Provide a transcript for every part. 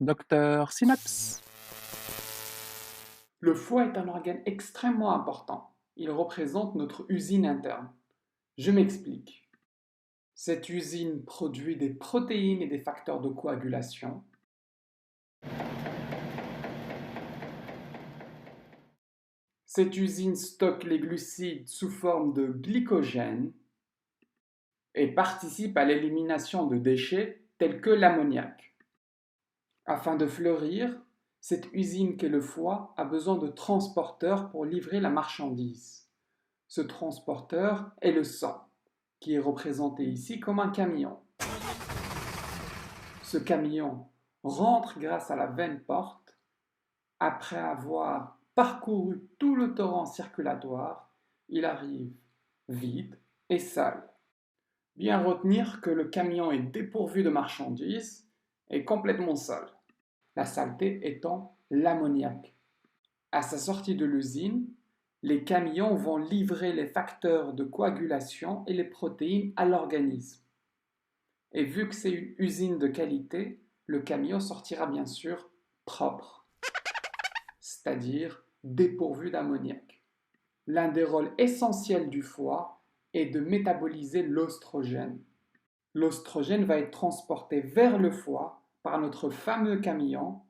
Docteur Synapse. Le foie est un organe extrêmement important. Il représente notre usine interne. Je m'explique. Cette usine produit des protéines et des facteurs de coagulation. Cette usine stocke les glucides sous forme de glycogène et participe à l'élimination de déchets tels que l'ammoniac. Afin de fleurir, cette usine qu'est le foie a besoin de transporteurs pour livrer la marchandise. Ce transporteur est le sang, qui est représenté ici comme un camion. Ce camion rentre grâce à la veine porte après avoir parcouru tout le torrent circulatoire. Il arrive vide et sale. Bien retenir que le camion est dépourvu de marchandises et complètement sale, la saleté étant l'ammoniac. À sa sortie de l'usine, les camions vont livrer les facteurs de coagulation et les protéines à l'organisme. Et vu que c'est une usine de qualité, le camion sortira bien sûr propre, c'est-à-dire dépourvu d'ammoniac. L'un des rôles essentiels du foie est de métaboliser l'oestrogène. L'oestrogène va être transporté vers le foie par notre fameux camion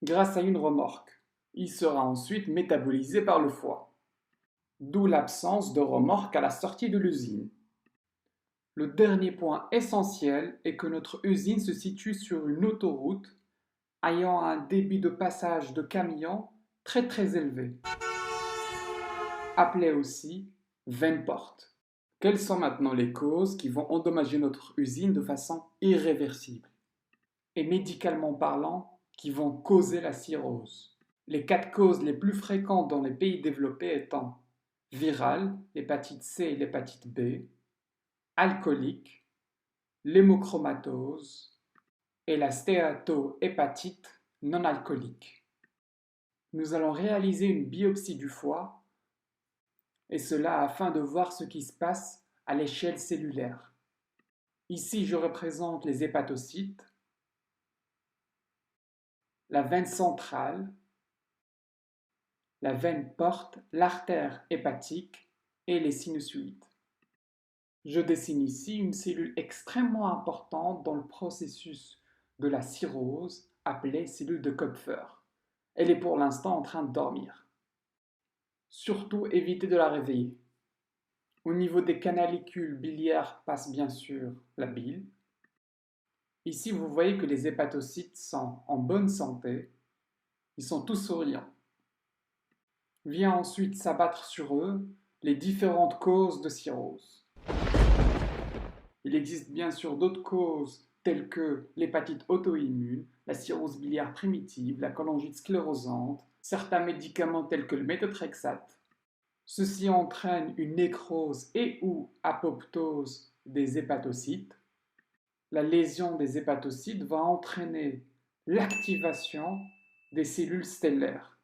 grâce à une remorque. Il sera ensuite métabolisé par le foie, d'où l'absence de remorque à la sortie de l'usine. Le dernier point essentiel est que notre usine se situe sur une autoroute ayant un débit de passage de camions très élevé, appelé aussi veine porte. Quelles sont maintenant les causes qui vont endommager notre usine de façon irréversible et médicalement parlant qui vont causer la cirrhose? Les 4 causes les plus fréquentes dans les pays développés étant virale, l'hépatite C et l'hépatite B, alcoolique, l'hémochromatose et la stéatohépatite non alcoolique. Nous allons réaliser une biopsie du foie, et cela afin de voir ce qui se passe à l'échelle cellulaire. Ici, je représente les hépatocytes, la veine centrale, la veine porte l'artère hépatique et les sinusoïdes. Je dessine ici une cellule extrêmement importante dans le processus de la cirrhose, appelée cellule de Kupfer. Elle est pour l'instant en train de dormir. Surtout évitez de la réveiller. Au niveau des canalicules biliaires passe bien sûr la bile. Ici, vous voyez que les hépatocytes sont en bonne santé. Ils sont tous souriants. Vient ensuite s'abattre sur eux les différentes causes de cirrhose. Il existe bien sûr d'autres causes telles que l'hépatite auto-immune, la cirrhose biliaire primitive, la cholangite sclérosante, certains médicaments tels que le méthotrexate. Ceci entraîne une nécrose et ou apoptose des hépatocytes. La lésion des hépatocytes va entraîner l'activation des cellules stellaires.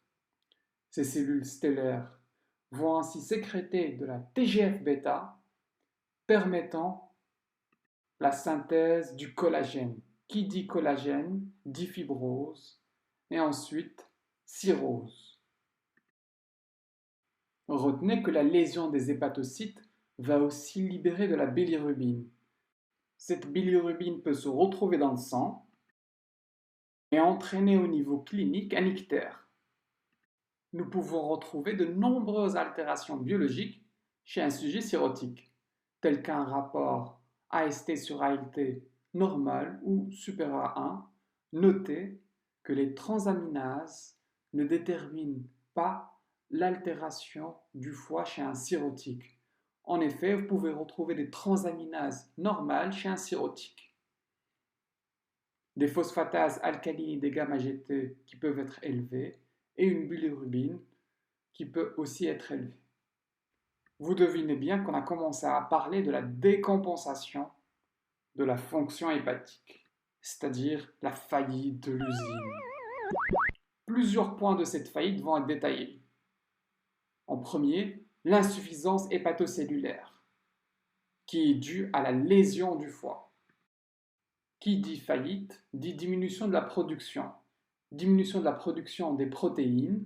Ces cellules stellaires vont ainsi sécréter de la TGF-bêta permettant la synthèse du collagène. Qui dit collagène dit fibrose et ensuite cirrhose. Retenez que la lésion des hépatocytes va aussi libérer de la bilirubine. Cette bilirubine peut se retrouver dans le sang et entraîner au niveau clinique un ictère. Nous pouvons retrouver de nombreuses altérations biologiques chez un sujet cirrhotique, tel qu'un rapport AST sur ALT normal ou supérieur à 1. Notez que les transaminases ne déterminent pas l'altération du foie chez un cirrhotique. En effet, vous pouvez retrouver des transaminases normales chez un cirrhotique, des phosphatases alcalines et des gamma-GT qui peuvent être élevées, et une bilirubine qui peut aussi être élevée. Vous devinez bien qu'on a commencé à parler de la décompensation de la fonction hépatique, c'est-à-dire la faillite de l'usine. Plusieurs points de cette faillite vont être détaillés. En premier, l'insuffisance hépatocellulaire, qui est due à la lésion du foie. Qui dit faillite dit diminution de la production. diminution de la production des protéines,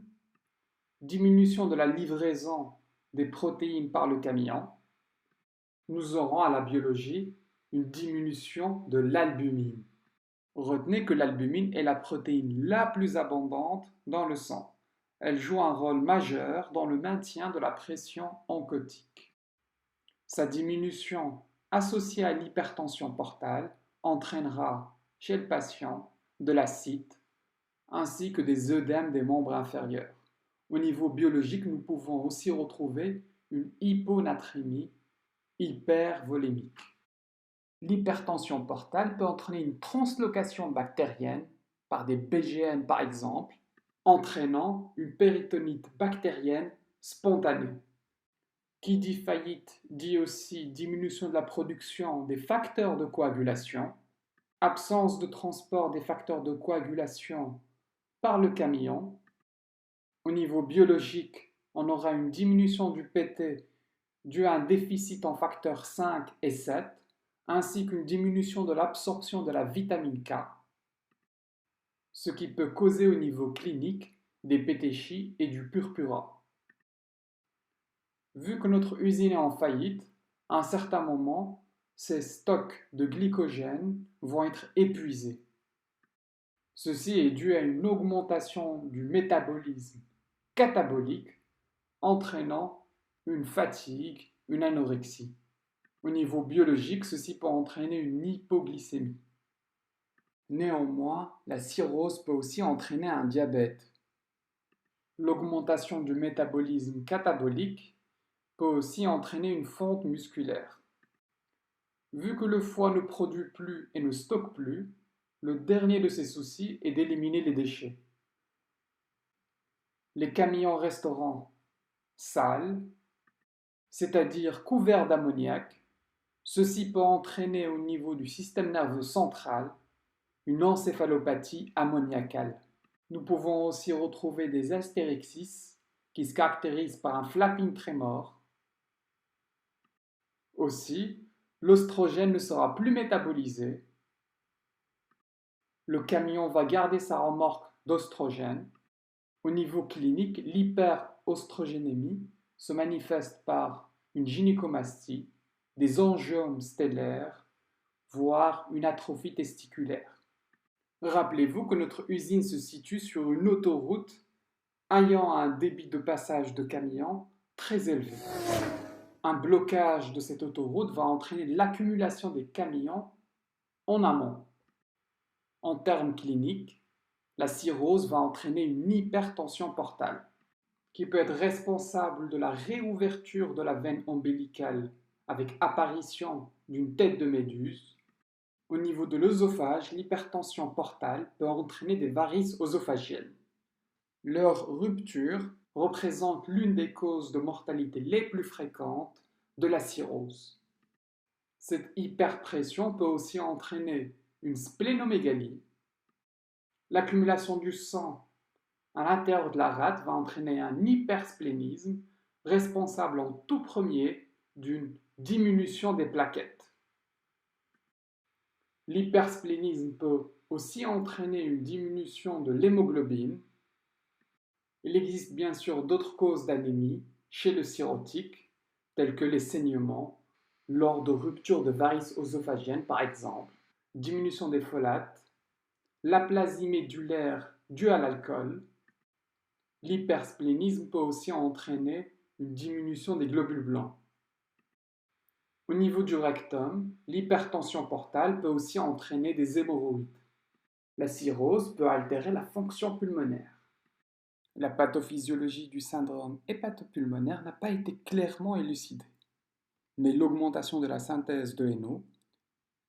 diminution de la livraison des protéines par le camion. Nous aurons à la biologie une diminution de l'albumine. Retenez que l'albumine est la protéine la plus abondante dans le sang. Elle joue un rôle majeur dans le maintien de la pression oncotique. Sa diminution associée à l'hypertension portale entraînera chez le patient de l'acide ainsi que des œdèmes des membres inférieurs. Au niveau biologique, nous pouvons aussi retrouver une hyponatrémie hypervolémique. L'hypertension portale peut entraîner une translocation bactérienne par des BGN par exemple, entraînant une péritonite bactérienne spontanée. Qui dit faillite dit aussi diminution de la production des facteurs de coagulation, absence de transport des facteurs de coagulation par le camion. Au niveau biologique, on aura une diminution du PT due à un déficit en facteurs 5 et 7, ainsi qu'une diminution de l'absorption de la vitamine K, ce qui peut causer au niveau clinique des pétéchies et du purpura. Vu que notre usine est en faillite, à un certain moment, ces stocks de glycogène vont être épuisés. Ceci est dû à une augmentation du métabolisme catabolique, entraînant une fatigue, une anorexie. Au niveau biologique, ceci peut entraîner une hypoglycémie. Néanmoins, la cirrhose peut aussi entraîner un diabète. L'augmentation du métabolisme catabolique peut aussi entraîner une fonte musculaire. Vu que le foie ne produit plus et ne stocke plus, le dernier de ses soucis est d'éliminer les déchets. Les camions resteront sales, c'est-à-dire couverts d'ammoniac. Ceci peut entraîner au niveau du système nerveux central une encéphalopathie ammoniacale. Nous pouvons aussi retrouver des astérexis qui se caractérisent par un flapping trémor. Aussi, l'oestrogène ne sera plus métabolisé. Le camion va garder sa remorque d'oestrogène. Au niveau clinique, l'hyperostrogénémie se manifeste par une gynécomastie, des angiomes stellaires, voire une atrophie testiculaire. Rappelez-vous que notre usine se situe sur une autoroute ayant un débit de passage de camions très élevé. Un blocage de cette autoroute va entraîner l'accumulation des camions en amont. En termes cliniques, la cirrhose va entraîner une hypertension portale, qui peut être responsable de la réouverture de la veine ombilicale avec apparition d'une tête de méduse. Au niveau de l'œsophage, l'hypertension portale peut entraîner des varices œsophagiennes. Leur rupture représente l'une des causes de mortalité les plus fréquentes de la cirrhose. Cette hyperpression peut aussi entraîner une splénomégalie. L'accumulation du sang à l'intérieur de la rate va entraîner un hypersplénisme responsable en tout premier d'une diminution des plaquettes. L'hypersplénisme peut aussi entraîner une diminution de l'hémoglobine. Il existe bien sûr d'autres causes d'anémie chez le cirrhotique, telles que les saignements, lors de rupture de varices œsophagiennes par exemple, diminution des folates, l'aplasie médulaire due à l'alcool. L'hypersplénisme peut aussi entraîner une diminution des globules blancs. Au niveau du rectum, l'hypertension portale peut aussi entraîner des hémorroïdes. La cirrhose peut altérer la fonction pulmonaire. La pathophysiologie du syndrome hépatopulmonaire n'a pas été clairement élucidée, mais l'augmentation de la synthèse de NO,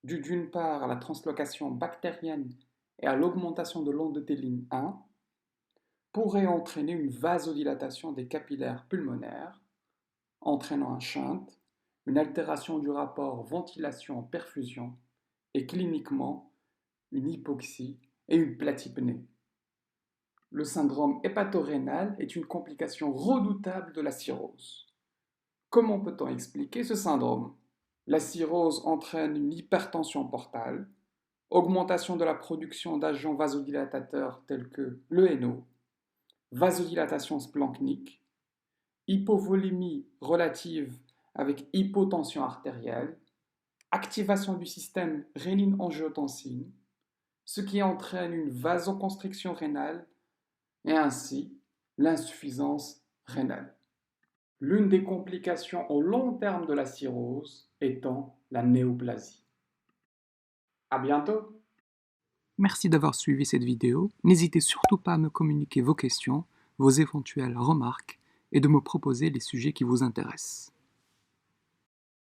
due d'une part à la translocation bactérienne et à l'augmentation de l'endothéline 1, pourrait entraîner une vasodilatation des capillaires pulmonaires, entraînant un shunt, une altération du rapport ventilation-perfusion et cliniquement une hypoxie et une platypnée. Le syndrome hépatorénal est une complication redoutable de la cirrhose. Comment peut-on expliquer ce syndrome? La cirrhose entraîne une hypertension portale, augmentation de la production d'agents vasodilatateurs tels que le NO, vasodilatation splanchnique, hypovolémie relative avec hypotension artérielle, activation du système rénine-angiotensine, ce qui entraîne une vasoconstriction rénale et ainsi l'insuffisance rénale. L'une des complications au long terme de la cirrhose étant la néoplasie. À bientôt! Merci d'avoir suivi cette vidéo. N'hésitez surtout pas à me communiquer vos questions, vos éventuelles remarques et de me proposer les sujets qui vous intéressent.